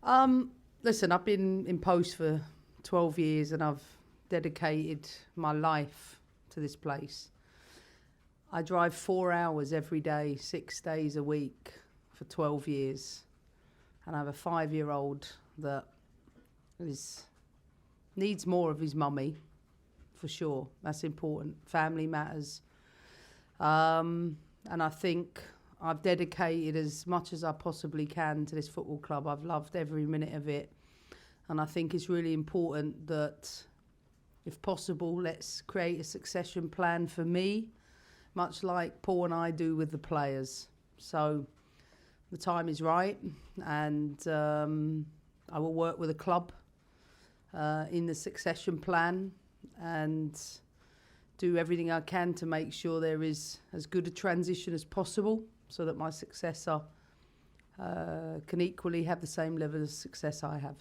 Listen, I've been in post for 12 years and I've dedicated my life to this place. I drive 4 hours every day, 6 days a week for 12 years. And I have a 5-year-old that needs more of his mummy, for sure. That's important. Family matters. And I think I've dedicated as much as I possibly can to this football club. I've loved every minute of it. And I think it's really important that, if possible, let's create a succession plan for me, much like Paul and I do with the players. So the time is right, and I will work with the club in the succession plan and do everything I can to make sure there is as good a transition as possible so that my successor can equally have the same level of success I have.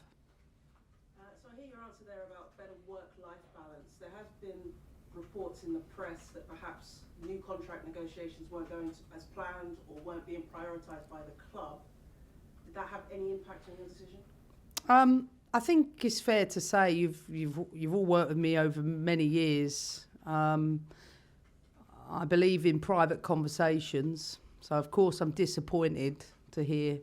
So I hear your answer there about better work-life balance. There have been reports in the press that perhaps new contract negotiations weren't going as planned or weren't being prioritised by the club. Did that have any impact on your decision? I think it's fair to say you've all worked with me over many years. I believe in private conversations, so of course I'm disappointed to hear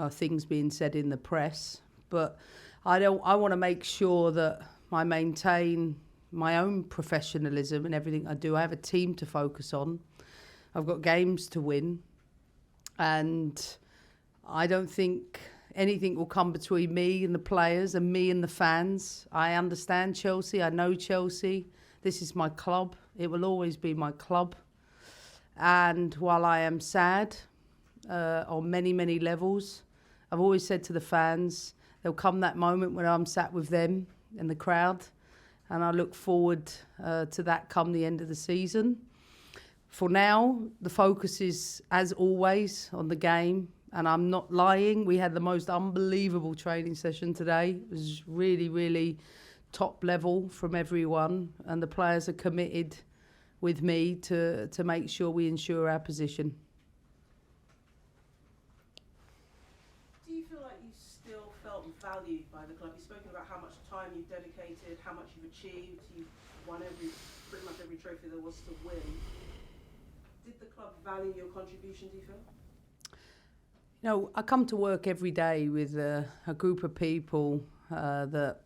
things being said in the press. But I want to make sure that I maintain my own professionalism in everything I do. I have a team to focus on. I've got games to win, and I don't think anything will come between me and the players and me and the fans. I understand Chelsea. I know Chelsea. This is my club. It will always be my club. And while I am sad on many, many levels, I've always said to the fans, there'll come that moment when I'm sat with them in the crowd, and I look forward to that come the end of the season. For now, the focus is, as always, on the game. And I'm not lying. We had the most unbelievable training session today. It was really, really top level from everyone. And the players are committed with me to make sure we ensure our position. Do you feel like you still felt valued by the club? You've spoken about how much time you've dedicated, how much you've achieved. You've won pretty much every trophy there was to win. Did the club value your contribution, do you feel? You know, I come to work every day with a group of people that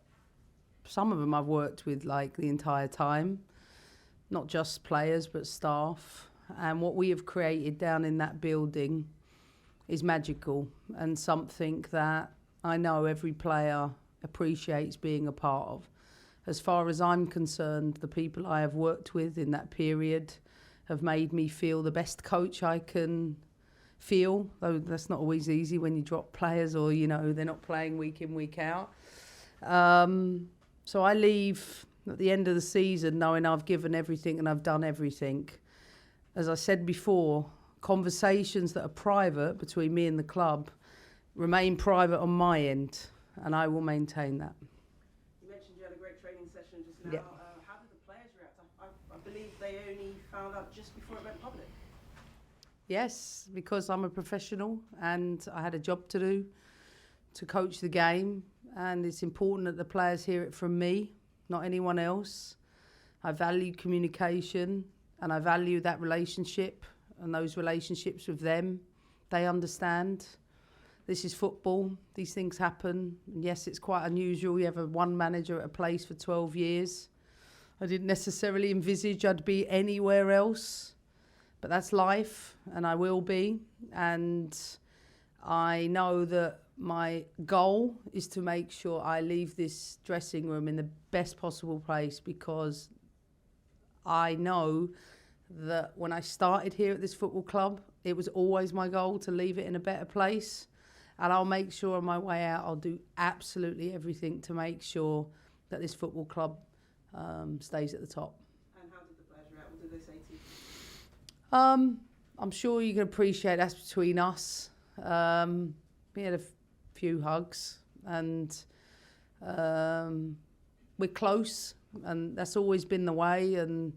some of them I've worked with like the entire time, not just players but staff. And what we have created down in that building is magical and something that I know every player appreciates being a part of. As far as I'm concerned, the people I have worked with in that period have made me feel the best coach I can feel, though that's not always easy when you drop players or, you know, they're not playing week in, week out. So I leave at the end of the season knowing I've given everything and I've done everything. As I said before, conversations that are private between me and the club remain private on my end, and I will maintain that. You mentioned you had a great training session just now. Yeah. How did the players react? I believe they only found out just before it went public. Yes, because I'm a professional and I had a job to do to coach the game, and it's important that the players hear it from me, not anyone else. I value communication and I value that relationship and those relationships with them. They understand. This is football. These things happen. And yes, it's quite unusual. You have one manager at a place for 12 years. I didn't necessarily envisage I'd be anywhere else. But that's life, and I will be. And I know that my goal is to make sure I leave this dressing room in the best possible place, because I know that when I started here at this football club, it was always my goal to leave it in a better place. And I'll make sure on my way out, I'll do absolutely everything to make sure that this football club stays at the top. And how did the players react? What did they say to you? I'm sure you can appreciate that's between us. We had a few hugs, and we're close, and that's always been the way. And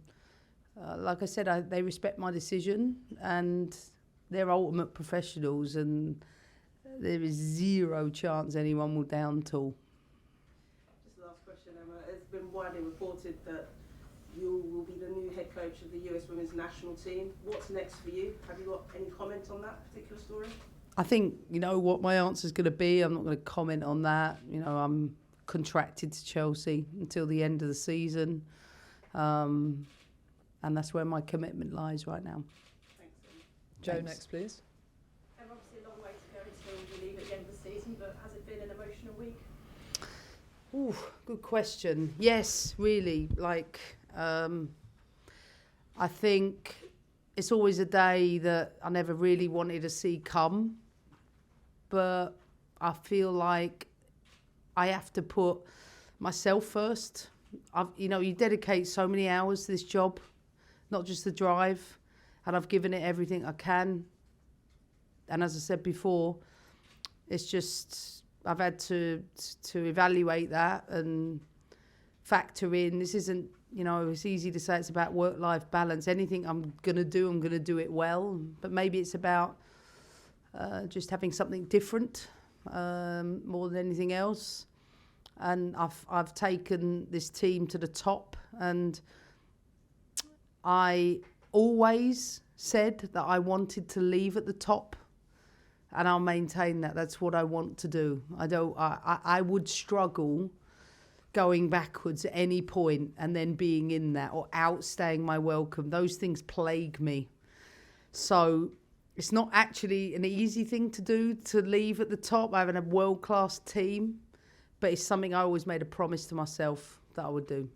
like I said, they respect my decision, and they're ultimate professionals, and there is zero chance anyone will down tool. Just the last question, Emma. It's been widely reported that you will be the new head coach of the US Women's National Team. What's next for you? Have you got any comment on that particular story? I think, you know, what my answer is going to be. I'm not going to comment on that. You know, I'm contracted to Chelsea until the end of the season. And that's where my commitment lies right now. Thanks, Emma. Jo, Thanks. next, please. And obviously a long way to go until you leave at the end of the season, but has it been an emotional week? Ooh, good question. Yes, really. Like, I think it's always a day that I never really wanted to see come. But I feel like I have to put myself first. You dedicate so many hours to this job, not just the drive, and I've given it everything I can. And as I said before, it's just I've had to evaluate that and factor in. This isn't, it's easy to say it's about work-life balance. Anything I'm going to do it well. But maybe it's about just having something different more than anything else. And I've taken this team to the top, and I always said that I wanted to leave at the top, and I'll maintain that. That's what I want to do. I would struggle going backwards at any point and then being in that or outstaying my welcome. Those things plague me. So it's not actually an easy thing to do, to leave at the top. I have a world-class team, but it's something I always made a promise to myself that I would do.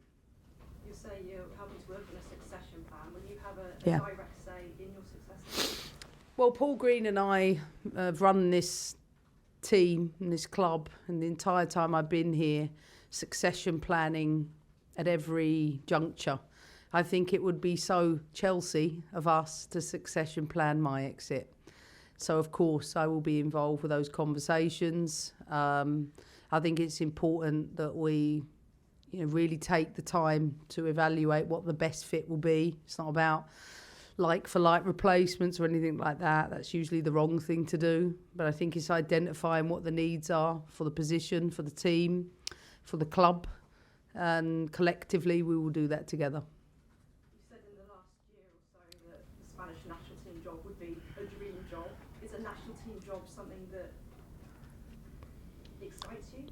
You say you're having to work on a succession plan. Will you have a Yeah. direct say in your succession? Well, Paul Green and I have run this team and this club, and the entire time I've been here, succession planning at every juncture. I think it would be so Chelsea of us to succession plan my exit. So, of course, I will be involved with those conversations. I think it's important that we really take the time to evaluate what the best fit will be. It's not about like-for-like replacements or anything like that. That's usually the wrong thing to do. But I think it's identifying what the needs are for the position, for the team, for the club, and collectively we will do that together. You said in the last year or so that the Spanish national team job would be a dream job. Is a national team job something that excites you?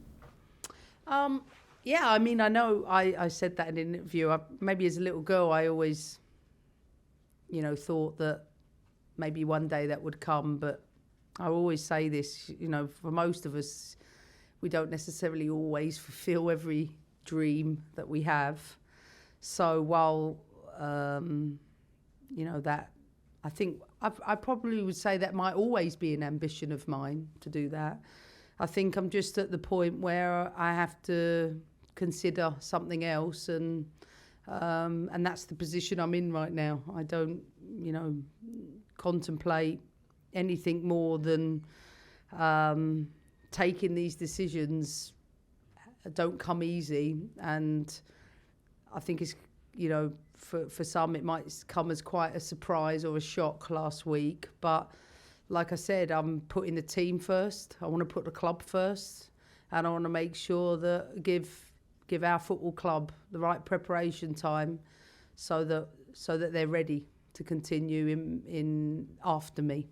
Yeah, I mean, I know I said that in an interview. Maybe as a little girl, I always, thought that maybe one day that would come. But I always say this, for most of us, we don't necessarily always fulfill every dream that we have. So while, that, I think I probably would say that might always be an ambition of mine to do that. I think I'm just at the point where I have to consider something else, and that's the position I'm in right now. I don't, contemplate anything more than taking these decisions. Don't come easy, and I think it's, for some it might come as quite a surprise or a shock last week, but like I said, I'm putting the team first. I want to put the club first, and I want to make sure that give our football club the right preparation time, so that they're ready to continue in after me.